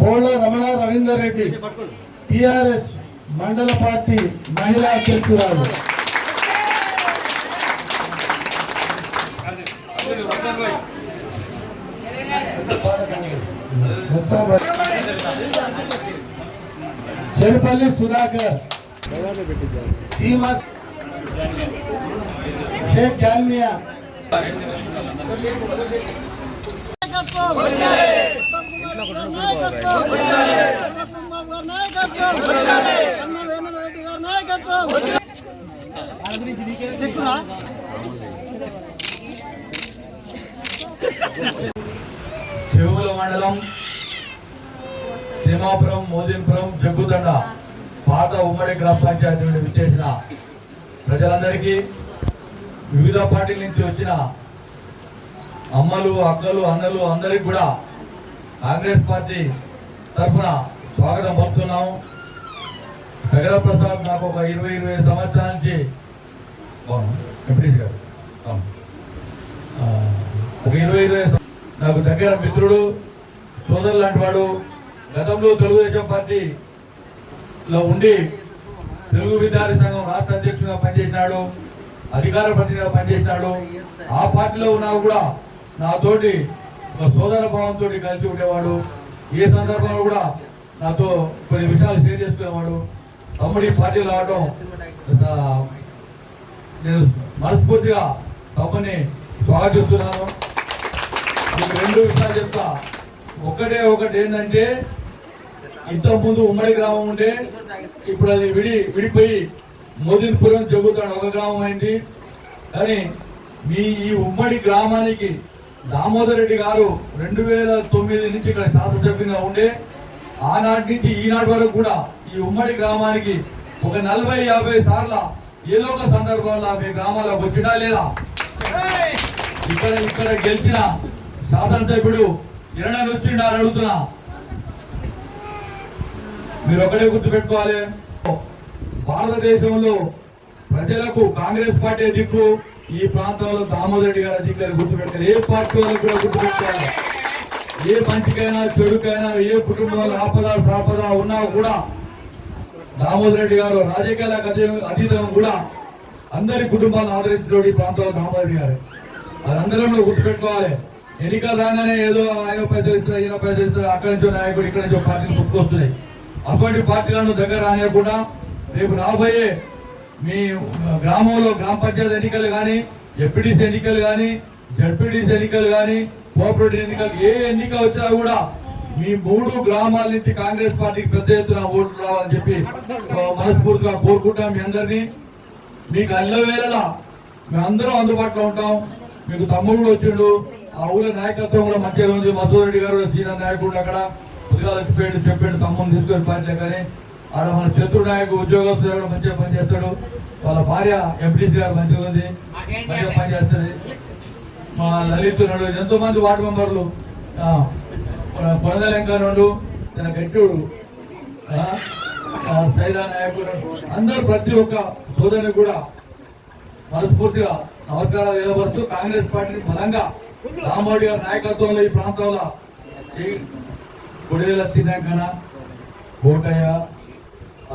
బోళ్ళ Ramana Ravinder Reddy TRS మండల party మహిళా అధ్యక్షురాలు. చెరుపల్లి సుధాకర్, సీమా షేక్ జాల్మియా, చెవుల మండలం సీమాపురం, మోదీపురం, జగ్గుతండ పాత ఉమ్మడి గ్రామ పంచాయతీ నుండి విచ్చేసిన ప్రజలందరికీ, వివిధ పార్టీల నుంచి వచ్చిన అమ్మలు, అక్కలు, అన్నలు అందరికి కూడా కాంగ్రెస్ పార్టీ తరఫున స్వాగతం పలుకుతున్నాము. సగర ప్రసాద్ నాకు ఒక 20 సంవత్సరాల నుంచి ఎంపీసీ గారు ఒక 20 నాకు దగ్గర మిత్రుడు, సోదరు లాంటి వాడు. గతంలో తెలుగుదేశం పార్టీలో ఉండి తెలుగు విద్యార్థి సంఘం రాష్ట్ర అధ్యక్షుడిగా పనిచేసినాడు, అధికార ప్రతినిధిగా పనిచేసినాడు. ఆ పార్టీలో ఉన్నా కూడా నాతోటి ఒక సోదర భావంతో కలిసి ఉండేవాడు. ఏ సందర్భంలో కూడా నాతో కొన్ని విషయాలు షేర్ చేసుకునేవాడు. తమ్ముడి పార్టీలో రావడం నేను మనస్ఫూర్తిగా తమ్ముడిని స్వాగతిస్తున్నాను. మీకు 2 విషయాలు చెప్తా. ఒకటి ఏంటంటే, ఇంతకుముందు ఉమ్మడి గ్రామం ఉంటే ఇప్పుడు అది విడిపోయి మోదీపురం, జగ్గుతాడు ఒక గ్రామం అయింది. కానీ ఈ ఉమ్మడి గ్రామానికి దామోదర్ రెడ్డి గారు 2009 నుంచి ఇక్కడ శాసనసభ్యులుగా ఉండే, ఆనాటి నుంచి ఈనాటి వరకు కూడా ఈ ఉమ్మడి గ్రామానికి ఒక 40-50 సార్లు ఏదో ఒక సందర్భంలో మీ గ్రామాలకు వచ్చినా లేదా? ఇక్కడ గెలిచిన శాసనసభ్యుడు ఇరణాలు వచ్చిండా అని అడుగుతున్నా. మీరు ఒకటే గుర్తుపెట్టుకోవాలి, భారతదేశంలో ప్రజలకు కాంగ్రెస్ పార్టీ దిక్కు, ఈ ప్రాంతంలో దామోదర్ రెడ్డి గారి దిక్కు గుర్తుపెట్టాలి. ఏ పార్టీ వాళ్ళకి కూడా గుర్తుపెట్టుకోవాలి. ఏ మంచికైనా చెడుకైనా, ఏ కుటుంబంలో ఆపద సాపద ఉన్నా కూడా దామోదర్ రెడ్డి గారు రాజకీయాలకు అతీతంగా కూడా అందరి కుటుంబాలను ఆదరించిన ఈ ప్రాంతంలో దామోదర్ రెడ్డి గారు. అదందరం గుర్తుపెట్టుకోవాలి. ఎన్నికలు రాగానే ఏదో ఆయన పైసలు ఇస్తున్నారు, ఈయన పైసలు ఇస్తున్నారు, అక్కడి నుంచో నాయకుడు, ఇక్కడి నుంచో పార్టీలు పుట్టుకొస్తున్నాయి. అటువంటి పార్టీలను దగ్గర రానియకుండా రేపు రాబోయే మీ గ్రామంలో గ్రామ పంచాయతీ ఎన్నికలు కానీ, ఎంపీటీసీ ఎన్నికలు కానీ, జడ్పీటీసీ ఎన్నికలు కానీ, కోఆపరేటివ్ ఎన్నికలు, ఏ ఎన్నిక వచ్చినా కూడా మీ 3 గ్రామాల నుంచి కాంగ్రెస్ పార్టీకి పెద్ద ఎత్తున ఓట్లు రావాలని చెప్పి మనస్ఫూర్తిగా కోరుకుంటాం. మీ అందరినీ మీకు అల్లవేళలా మేమందరం అందుబాటులో ఉంటాం. మీకు తమ్ముడు వచ్చిండు, ఆ ఊళ్ళో నాయకత్వం కూడా మంచిగా ఉంది. మసూద్ రెడ్డి గారు సీనియర్ నాయకుడు, అక్కడ కొద్దిగా చెప్పాడు తమ్ముని తీసుకొని పనిచేయ. కానీ ఆడ మన చతుర్ నాయకుడు ఉద్యోగస్తులు కూడా మంచిగా పనిచేస్తాడు. వాళ్ళ భార్య ఎంపీటీసీ గారు మంచిగా ఉంది, మంచిగా పనిచేస్తుంది. మా లలిత్ ఉన్నాడు, ఎంతో మంది వార్డు మెంబర్లు, పొనదలంకనుడు, తన గట్టుడు, సైదా నాయకుడు, అందరూ ప్రతి ఒక్క సోదరుని కూడా మనస్ఫూర్తిగా నమస్కారాలు నిలబడుతూ కాంగ్రెస్ పార్టీని బలంగా రామోడి గారి నాయకత్వంలో ఈ ప్రాంతంలో ఈ కొడిలి లక్ష్మీనాయకన, కోటయ్య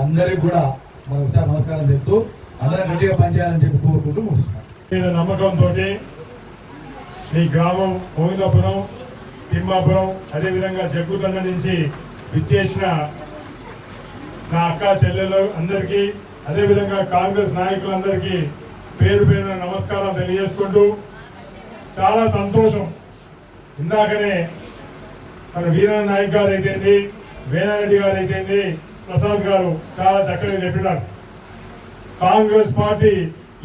అందరికి కూడా మరొకసారి నమస్కారం చెప్తూ అందరం గట్టిగా పనిచేయాలని చెప్పి కోరుకుంటూ ముగిస్తున్నాను. నమ్మకంతో ఈ గ్రామం గోవిందపురం, తిమ్మాపురం, అదేవిధంగా జగ్గుతండ నుంచి విచ్చేసిన నా అక్క చెల్లెలు అందరికీ, అదేవిధంగా కాంగ్రెస్ నాయకులందరికీ పేరు పేరున నమస్కారం తెలియజేసుకుంటూ, చాలా సంతోషం. ఇందాకనే మన వీరన్న నాయక్ గారు అయితేంది, వేనారెడ్డి గారు అయితేంది, ప్రసాద్ గారు చాలా చక్కగా చెప్పినారు. కాంగ్రెస్ పార్టీ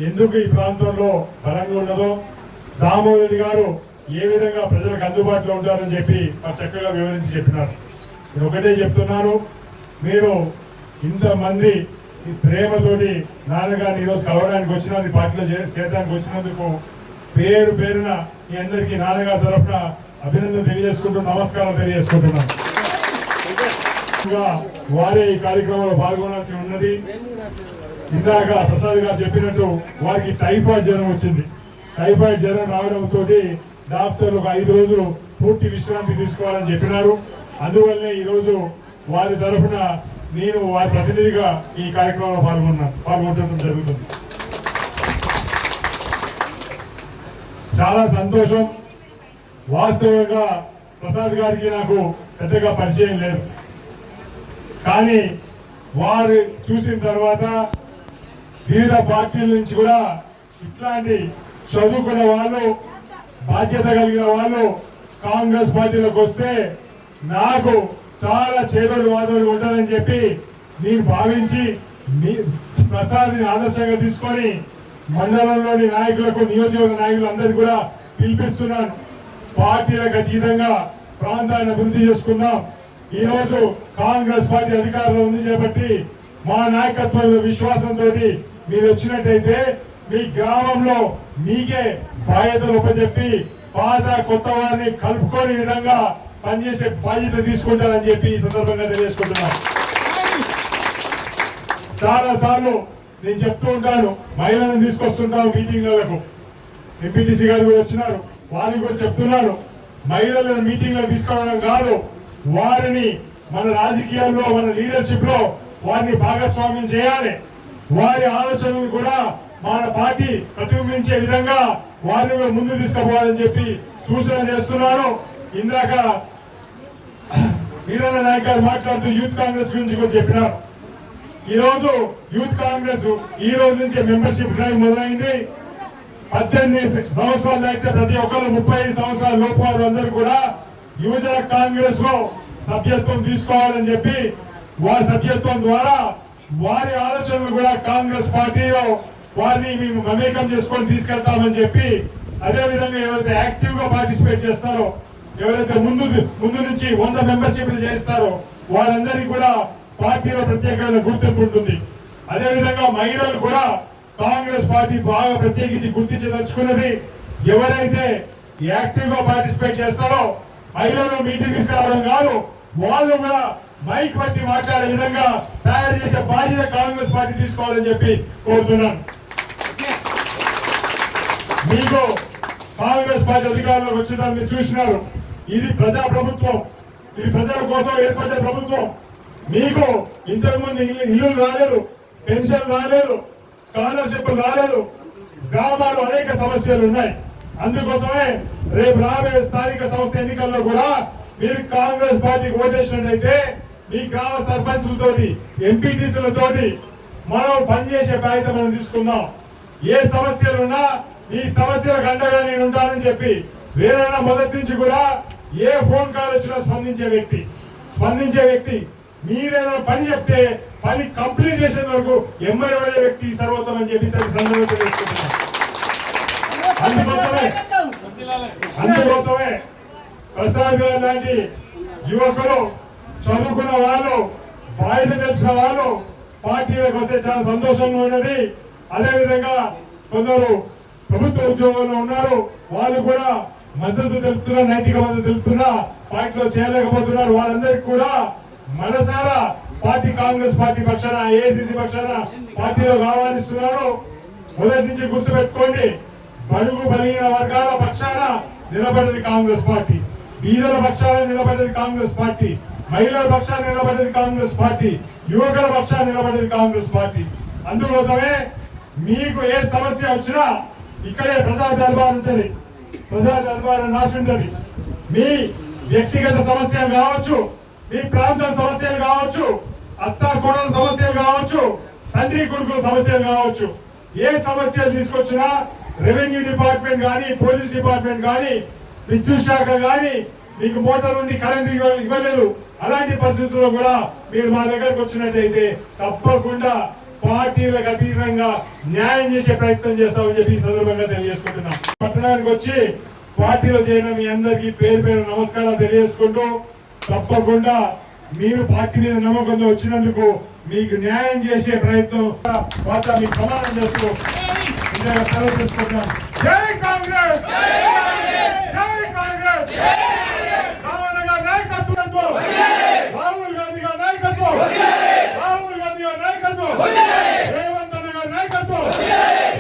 ఎందుకు ఈ ప్రాంతంలో బలంగా ఉన్నదో, దామోదర్ రెడ్డి గారు ఏ విధంగా ప్రజలకు అందుబాటులో ఉంటారని చెప్పి చక్కగా వివరించి చెప్పినారు. నేను ఒకటే చెప్తున్నాను, మీరు ఇంతమంది ఈ ప్రేమతోటి నాన్నగారిని ఈరోజు కలవడానికి వచ్చినందుకు, పార్టీలో చేరడానికి వచ్చినందుకు పేరు పేరున మీ అందరికీ నాన్నగారి తరఫున అభినందన తెలియజేసుకుంటూ నమస్కారం తెలియజేసుకుంటున్నాను. వారే ఈ కార్యక్రమంలో పాల్గొనాల్సి ఉన్నది. ఇందాక ప్రసాద్ గారు చెప్పినట్టు వారికి టైఫాయిడ్ జ్వరం వచ్చింది. టైఫాయిడ్ జ్వరం రావడంతో డాక్టర్లు ఒక 5 రోజులు పూర్తి విశ్రాంతి తీసుకోవాలని చెప్పినారు. అందువల్లనే ఈరోజు వారి తరఫున నేను వారి ప్రతినిధిగా ఈ కార్యక్రమంలో పాల్గొనడం జరుగుతుంది. చాలా సంతోషం. వాస్తవంగా ప్రసాద్ గారికి నాకు పెద్దగా పరిచయం లేదు, కానీ వారు చూసిన తర్వాత వివిధ పార్టీల నుంచి కూడా ఇట్లాంటి చదువుకున్న వాళ్ళు, బాధ్యత కలిగిన వాళ్ళు కాంగ్రెస్ పార్టీలోకి వస్తే నాకు చాలా చేదోడు వాదోడు ఉంటుందని చెప్పి నేను భావించి ప్రసాద్ని ఆదర్శంగా తీసుకొని మండలంలోని నాయకులకు, నియోజకవర్గ నాయకులందరికీ కూడా పిలిపిస్తున్నాను. పార్టీలకు అతీతంగా ప్రాంతాన్ని అభివృద్ధి చేసుకుందాం. ఈ రోజు కాంగ్రెస్ పార్టీ అధికారంలో ఉంది కాబట్టి మా నాయకత్వం విశ్వాసంతో మీరు వచ్చినట్టయితే మీ గ్రామంలో మీకే బాధ్యతలు ఉపజెప్పి పాత కొత్త వారిని కలుపుకొని విధంగా పనిచేసే బాధ్యత తీసుకుంటారని చెప్పి ఈ సందర్భంగా తెలియజేసుకుంటున్నాను. చాలా సార్లు నేను చెప్తూ ఉంటాను, మహిళలను తీసుకొస్తుంటాం మీటింగ్లకు. ఎంపీటీసీ గారు కూడా వచ్చినారు, వారికి కూడా చెప్తున్నాను, మహిళలను మీటింగ్ లో తీసుకోవడం కాదు, వారిని మన రాజకీయాల్లో, మన లీడర్షిప్ లో వారిని భాగస్వామ్యం చేయాలి. వారి ఆలోచనలు కూడా మన పార్టీ ప్రతిబింబించే విధంగా వారిని ముందు తీసుకుపోవాలని చెప్పి సూచన చేస్తున్నాను. ఇందాక వీరన్న నాయక్ గారు మాట్లాడుతూ యూత్ కాంగ్రెస్ గురించి కూడా చెప్పినారు. ఈ రోజు యూత్ కాంగ్రెస్ ఈ రోజు నుంచి మెంబర్షిప్ డ్రైవ్ మొదలైంది. 18 సంవత్సరాలు అయితే ప్రతి ఒక్కరు 35 సంవత్సరాల లోపు వారు అందరూ కూడా యువజన కాంగ్రెస్ లో సభ్యత్వం తీసుకోవాలని చెప్పి వారి సభ్యత్వం ద్వారా వారి ఆలోచనలు కూడా కాంగ్రెస్ పార్టీలో వారిని మేము మమేకం చేసుకొని తీసుకెళ్తామని చెప్పి, అదే విధంగా ఎవరైతే యాక్టివ్ గా పార్టిసిపేట్ చేస్తారో, ఎవరైతే ముందు నుంచి 100 మెంబర్షిప్లు చేస్తారో వారందరికీ కూడా పార్టీలో ప్రత్యేకమైన గుర్తింపు ఉంటుంది. అదేవిధంగా మహిళలు కూడా కాంగ్రెస్ పార్టీ బాగా ప్రత్యేకించి గుర్తించదలుచుకున్నది. ఎవరైతే యాక్టివ్ గా పార్టిసిపేట్ చేస్తారో మహిళలు మీటింగ్ తీసుకురావడం కాదు, వాళ్ళు కూడా మైక్ బట్టి మాట్లాడే విధంగా తయారు చేసే బాధ్యత కాంగ్రెస్ పార్టీ తీసుకోవాలని చెప్పి కోరుతున్నాను. మీకు కాంగ్రెస్ పార్టీ అధికారంలోకి వచ్చిందని మీరు చూసినారు. ఇది ప్రజా ప్రభుత్వం, ఇది ప్రజల కోసం ఏర్పడే ప్రభుత్వం. మీకు ఇంతకుముందు ఇల్లు రాలేదు, పెన్షన్ రాలేదు, స్కాలర్షిప్ రాలేదు, గ్రామాలు అనేక సమస్యలు ఉన్నాయి. అందుకోసమే రేపు రాబోయే స్థానిక సంస్థ ఎన్నికల్లో కూడా మీరు కాంగ్రెస్ పార్టీకి ఓటేసినట్టయితే మీ గ్రామ సర్పంచ్లతోటి, ఎంపీటీసీలతోటి మనం పనిచేసే బాధ్యత మనం తీసుకుందాం. ఏ సమస్యలున్నా ఈ సమస్యలకు అండగా నేను ఉంటానని చెప్పి వేరైనా మొదటి నుంచి కూడా ఏ ఫోన్ కాల్ వచ్చినా స్పందించే వ్యక్తి మీరేనా పని చెప్తే పని కంప్లీట్ చేసే వరకు ఎమ్మడబడే వ్యక్తి సర్వోత్తమని అని చెప్పి సందర్భంగా తెలుసుకుంటున్నాం. అందుకోసమే ప్రసాద్ గారు లాంటి యువకులు, చదువుకున్న వాళ్ళు, బాధ్యత తెలిసిన వాళ్ళు పార్టీలకు వస్తే చాలా సంతోషంగా ఉన్నది. అదేవిధంగా కొందరు ప్రభుత్వ ఉద్యోగంలో ఉన్నారు, వాళ్ళు కూడా మద్దతు తెలుపుతున్నారు, నైతిక మద్దతు తెలుపుతున్నా పార్టీలో చేరలేకపోతున్నారు. వాళ్ళందరికీ కూడా మనసారా పార్టీ కాంగ్రెస్ పార్టీ పక్షాన, ఏఐసిసి పక్షాన పార్టీలో ఆహ్వానిస్తున్నారు. మొదటి నుంచి గుర్తుపెట్టుకోండి, బడుగు బలహీన వర్గాల పక్షాన నిలబడ్డది కాంగ్రెస్ పార్టీ, బీదల పక్షాన నిలబడ్డది కాంగ్రెస్ పార్టీ, మహిళల పక్షాన నిలబడ్డది కాంగ్రెస్ పార్టీ, యువకుల పక్షాన నిలబడ్డది కాంగ్రెస్ పార్టీ. అందుకోసమే మీకు ఏ సమస్య వచ్చినా ఇక్కడే ప్రజా దర్బార్ ఉంటుంది, ప్రజా దర్బార్ రాసి ఉంటుంది. మీ వ్యక్తిగత సమస్యలు కావచ్చు, మీ ప్రాంత సమస్యలు కావచ్చు, అత్తా కోడల సమస్యలు కావచ్చు, తండ్రి కొడుకుల సమస్యలు కావచ్చు, ఏ సమస్యలు తీసుకొచ్చినా రెవెన్యూ డిపార్ట్మెంట్ కానీ, పోలీస్ డిపార్ట్మెంట్ కానీ, విద్యుత్ శాఖ కానీ మీకు మోటార్ నుండి కరెంట్ ఇవ్వలేదు. అలాంటి పరిస్థితుల్లో కూడా మీరు మా దగ్గరకు వచ్చినట్టయితే తప్పకుండా పార్టీలకు అతీతంగా న్యాయం చేసే ప్రయత్నం చేస్తామని చెప్పి ఈ సందర్భంగా తెలియజేసుకుంటున్నాం. పట్టణానికి వచ్చి పార్టీలో చేరిన మీ అందరికీ పేరు పేరు నమస్కారాలు తెలియజేసుకుంటూ, తప్పకుండా మీరు పార్టీ మీద నమ్మకంతో వచ్చినందుకు మీకు న్యాయం చేసే ప్రయత్నం మీకు ప్రమాణం చేస్తూ సెలవు తీసుకుంటున్నాం. జై కాంగ్రెస్, జై కాంగ్రెస్, రాహుల్ గాంధీ నాయకత్వం, రాహుల్ గాంధీ గారి నాయకత్వం, రాహుల్ గాంధీ గారి నాయకత్వం, రేవంత్ అన్న గారి నాయకత్వం,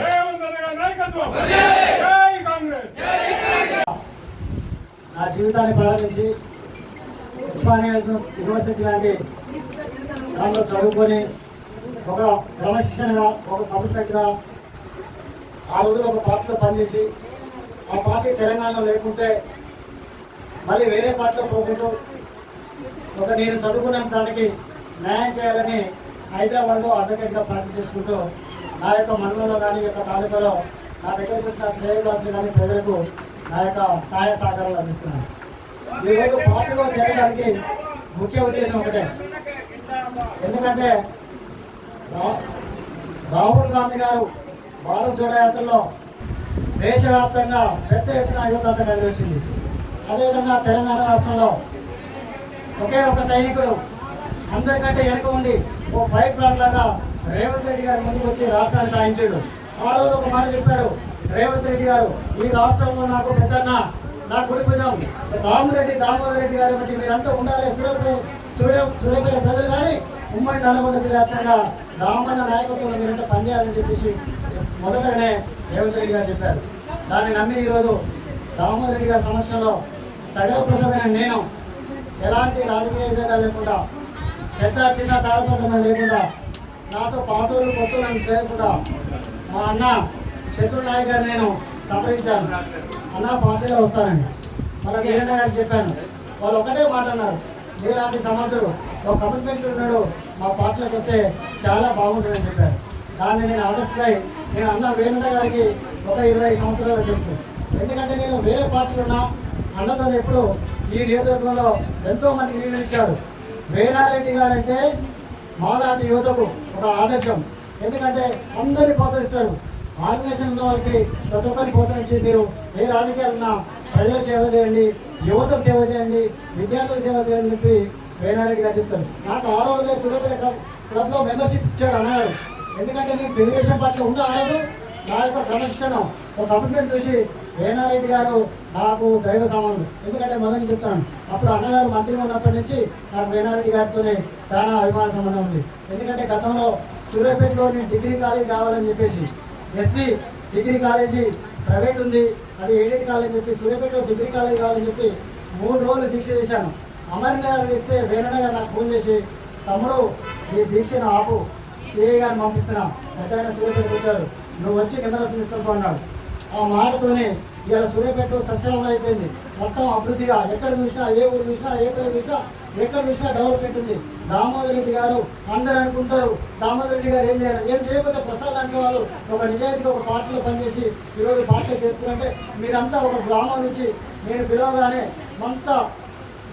రేవంత్ అన్న గారి నాయకత్వం. జై కాంగ్రెస్. నా జీవితాన్ని ప్రారంభించి ఉస్మానియా యూనివర్సిటీ లాంటి దాంట్లో చదువుకొని ఒక క్రమశిక్షణగా ఒక కమిట్మెంట్గా ఆ రోజుల్లో ఒక పార్టీలో పనిచేసి ఆ పార్టీ తెలంగాణలో లేకుంటే మళ్ళీ వేరే పార్టీలో పోకుంటూ నేను చదువుకున్న దానికి న్యాయం చేయాలని హైదరాబాద్లో అడ్వకేట్గా ప్రాక్టీస్ చేసుకుంటూ నా యొక్క మండలంలో కానీ యొక్క తాలూకాలో నా దగ్గరకు వచ్చిన శ్రేయవాసులు కానీ ప్రజలకు నా యొక్క సహాయ సహకారాలు అందిస్తున్నాను. ఈరోజు పార్టీలో చేరడానికి ముఖ్య ఉద్దేశం ఒకటే. ఎందుకంటే రాహుల్ గాంధీ గారు భారత్ జోడో యాత్రలో దేశవ్యాప్తంగా పెద్ద ఎత్తున యువత కలిగి వచ్చింది. అదేవిధంగా తెలంగాణ రాష్ట్రంలో ఒకే ఒక సైనికుడు అందరికంటే వెనుక ఉండి ఓ ఫైట్ ప్లాన్ లాగా రేవంత్ రెడ్డి గారు ముందుకు వచ్చి రాష్ట్రాన్ని సాధించాడు. ఆ రోజు ఒక మాట చెప్పాడు రేవంత్ రెడ్డి గారు, ఈ రాష్ట్రంలో నాకు పెద్దన్న నా కుడి భుజం రామిరెడ్డి దామోదర్ రెడ్డి గారు బట్టి మీరంతా ఉండాలి, సూర్యాపేట ప్రజలు కానీ ఉమ్మడి నల్గొండ జిల్లా వ్యాప్తంగా రామన్న నాయకత్వంలో మీరంతా పనిచేయాలని చెప్పేసి మొదటగానే రేవంత్ రెడ్డి గారు చెప్పారు. దాన్ని నమ్మి ఈరోజు దామోదర్ రెడ్డి గారి సమక్షంలో సగర ప్రసాద్ అనే నేను ఎలాంటి రాజకీయ విభేదాలు లేకుండా పెద్ద చిన్న తాళపత్రం లేకుండా నాతో పాతోళ్ళు కొత్తలను చేయకుండా మా అన్న శత్రు నాయక్ గారు నేను సంప్రదించాను. అన్న పార్టీలో వస్తానండి. మన వీరన్న గారికి చెప్పాను. వాళ్ళు ఒకటే మాట అన్నారు, మీలాంటి సమర్థుడు ఒక కమిట్మెంట్ ఉన్నాడు మా పార్టీలోకి వస్తే చాలా బాగుంటుందని చెప్పారు. దాన్ని నేను ఆదర్శమై నేను అన్న వీరన్న గారికి ఒక 20 సంవత్సరాలు తెలుసు. ఎందుకంటే నేను వేరే పార్టీలో ఉన్నా అన్నతో ఎప్పుడు ఈ నియోజకవర్గంలో ఎంతో మందికి నీళ్ళు ఇచ్చాడు. వేణారెడ్డి గారంటే మాలాంటి యువతకు ఒక ఆదర్శం. ఎందుకంటే అందరినీ ప్రోత్సహిస్తారు. ఆర్గనైజేషన్ ఉన్న వాళ్ళకి ప్రతి ఒక్కరిని ప్రోత్సహించి మీరు ఏ రాజకీయాలున్నా ప్రజలు సేవ చేయండి, యువతకు సేవ చేయండి, విద్యార్థులకు సేవ చేయండి చెప్పి వేణారెడ్డి గారు చెప్తారు. నాకు ఆ రోజులే సూర్యాపేట క్లబ్లో మెంబర్షిప్ ఇచ్చాడు అన్నారు. ఎందుకంటే నేను తెలుగుదేశం పార్టీలో ఉన్న ఆ రోజు నా యొక్క క్రమశిక్షణ ఒక కమిట్మెంట్ చూసి వేణారెడ్డి గారు నాకు దైవ సమానుడు. ఎందుకంటే మొదటి చెప్తాను, అప్పుడు అన్నగారు మంత్రిగా ఉన్నప్పటి నుంచి నాకు వేణారెడ్డి గారితోనే చాలా అభిమాన సంబంధం ఉంది. ఎందుకంటే గతంలో సూర్యాపేటలో నేను డిగ్రీ కాలేజీ కావాలని చెప్పేసి ఎస్సీ డిగ్రీ కాలేజీ ప్రైవేట్ ఉంది, అది ఎయిడెడ్ కాలేజ్ అని చెప్పి సూర్యాపేటలో డిగ్రీ కాలేజీ కావాలని చెప్పి 3 రోజులు దీక్ష చేశాను. అమర్నగర్ చేస్తే వేణన్న గారు నాకు ఫోన్ చేసి, తమ్ముడు ఈ దీక్షను ఆపు, సిఐ గారిని పంపిస్తున్నా, పెద్ద సూర్యాపేటకు వచ్చాడు, నువ్వు వచ్చి నిమ్మరసం ఇస్తాను అన్నాడు. ఆ మాటతోనే ఇవాళ సూర్యాపేట సస్యమం అయిపోయింది. మొత్తం అభివృద్ధిగా ఎక్కడ చూసినా, ఏ ఊరు చూసినా, ఏ పేరు చూసినా, ఎక్కడ చూసినా డెవలప్మెంట్ ఉంది. దామోదర్ రెడ్డి గారు అందరూ అనుకుంటారు దామోదర్ రెడ్డి గారు ఏం చేయాలి, ఏం చేయకపోతే ప్రసాద్ అంటే వాళ్ళు ఒక నిజాయితీగా ఒక పార్టీలో పనిచేసి ఈరోజు పార్టీలో చేస్తున్నారంటే మీరంతా ఒక గ్రామం నుంచి నేను పిలవగానే అంతా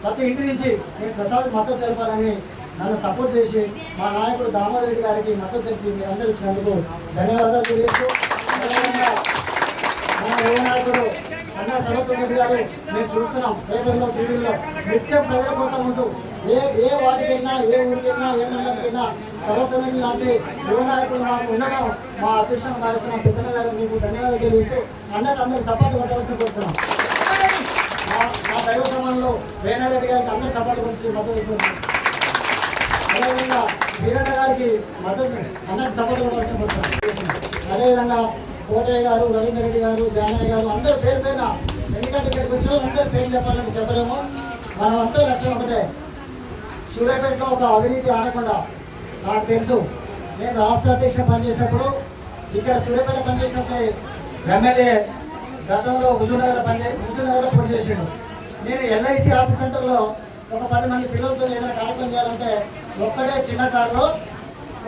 ప్రతి ఇంటి నుంచి నేను ప్రసాద్ మద్దతు తెలపాలని నన్ను సపోర్ట్ చేసి మా నాయకుడు దామోదర్ రెడ్డి గారికి మద్దతు తెలిపి మీరందరూ ఇచ్చినందుకు ధన్యవాదాలు తెలియజేస్తూ, మన యువ నాయకుడు అన్న సర్వత్వ రెడ్డి గారు మేము చూస్తున్నాం పేపర్లో టీవీల్లో నిత్యం ప్రజల కోసం ఉంటూ ఏ వాటికైనా, ఏ ఊరికైనా, ఏ మండలికైనా సర్వత్వ రెడ్డి లాంటి యువ నాయకులు మాకు ఉండడం మా అదృష్టం భావిస్తున్నాం. పెద్దన్న గారు మీకు ధన్యవాదాలు తెలియజేస్తూ అన్నకు అందరూ సపోర్ట్ కొట్టవలసి కోరుతున్నాం. మా దైవ సమానంలో వేణారెడ్డి గారికి అందరూ సపోర్ట్ కొట్టి మద్దతు ఇస్తున్నాం. అదేవిధంగా వీరన్న గారికి మద్దతు అన్నకు సపోర్ట్ కొట్టవలసి కోరుతున్నాం. అదేవిధంగా కోటయ్య గారు, రవీందర్ రెడ్డి గారు, జానయ్య గారు అందరూ పేరు పేరున, ఎందుకంటే ఇక్కడికి వచ్చిన అందరూ పేరు చెప్పాలంటే చెప్పలేము. మనం అంతా లక్ష్యం ఒకటే, సూర్యాపేటలో ఒక అవినీతి ఆనకుండా. నాకు తెలుసు, నేను రాష్ట్ర అధ్యక్ష పనిచేసినప్పుడు ఇక్కడ సూర్యాపేట పనిచేసినప్పుడు ఎమ్మెల్యే గతంలో హుజూర్నగర్లో పోటీ చేసాడు. నేను ఎల్ఐసి ఆఫీస్ సెంటర్లో ఒక 10 మంది పిల్లలతో ఏదైనా కార్యక్రమం చేయాలంటే ఒక్కడే చిన్న కారులో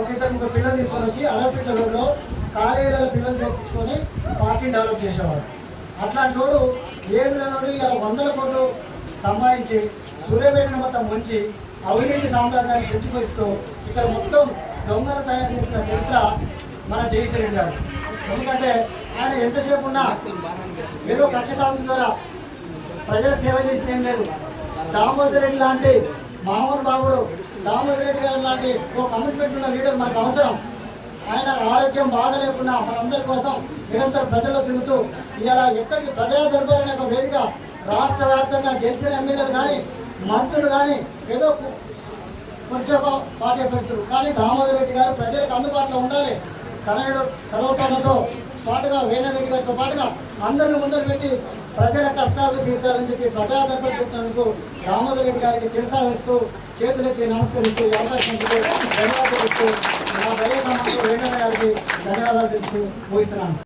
ఒక 2-3 పిల్లలు తీసుకొని వచ్చి అరవపేట రోడ్లో కాలేజీలలో పిల్లలు తెప్పించుకొని పార్టీని డెవలప్ చేసేవాడు. అట్లాంటి వాడు ఏడులోడు ఇలా 100 కోట్లు సంపాదించి సూర్యాపేటను మొత్తం ముంచి అవినీతి సామ్రాజ్యాన్ని పెంచిపోయిస్తూ ఇక్కడ మొత్తం దొంగలు తయారు చేసిన చరిత్ర మన జగదీశ్వర్ గారు. ఎందుకంటే ఆయన ఎంతసేపు ఉన్నా ఏదో కక్ష సాధన ద్వారా ప్రజలకు సేవ చేసింది ఏం లేదు. దామోదర్ రెడ్డి లాంటి మహానుభావుడు, దామోదర్ రెడ్డి గారు లాంటి ఒక కమిట్మెంట్ ఉన్న లీడర్ మనకు అవసరం. ఆయన ఆరోగ్యం బాగలేకున్నా మనందరి కోసం నిరంతరం ప్రజల్లో తిరుగుతూ ఇలా ఎక్కడికి ప్రజా దర్బార్ అనే ఒక వేదిక రాష్ట్ర వ్యాప్తంగా గెలిచిన ఎమ్మెల్యేలు కానీ, మంత్రులు కానీ ఏదో కొంచెం పార్టీ పెడుతున్నారు. కానీ దామోదర్ రెడ్డి గారు ప్రజలకు అందుబాటులో ఉండాలి. తనయుడు సర్వతోమతో పాటుగా వేణరెడ్డి గారితో పాటుగా అందరిని ముందరు పెట్టి ప్రజల కష్టాలు తీర్చాలని చెప్పి ప్రజాదర్శనం పెట్టినందుకు దామోదర్ రెడ్డి గారికి చిరసావిస్తూ చేతులకి నమస్కరిస్తూ ఈ అవకాశం ఇస్తూ ధన్యవాదాలు ఇస్తూ నా దయ సమాజం వేణుగోపాల్ గారికి ధన్యవాదాలు తెలుస్తూ ముగిస్తున్నాను.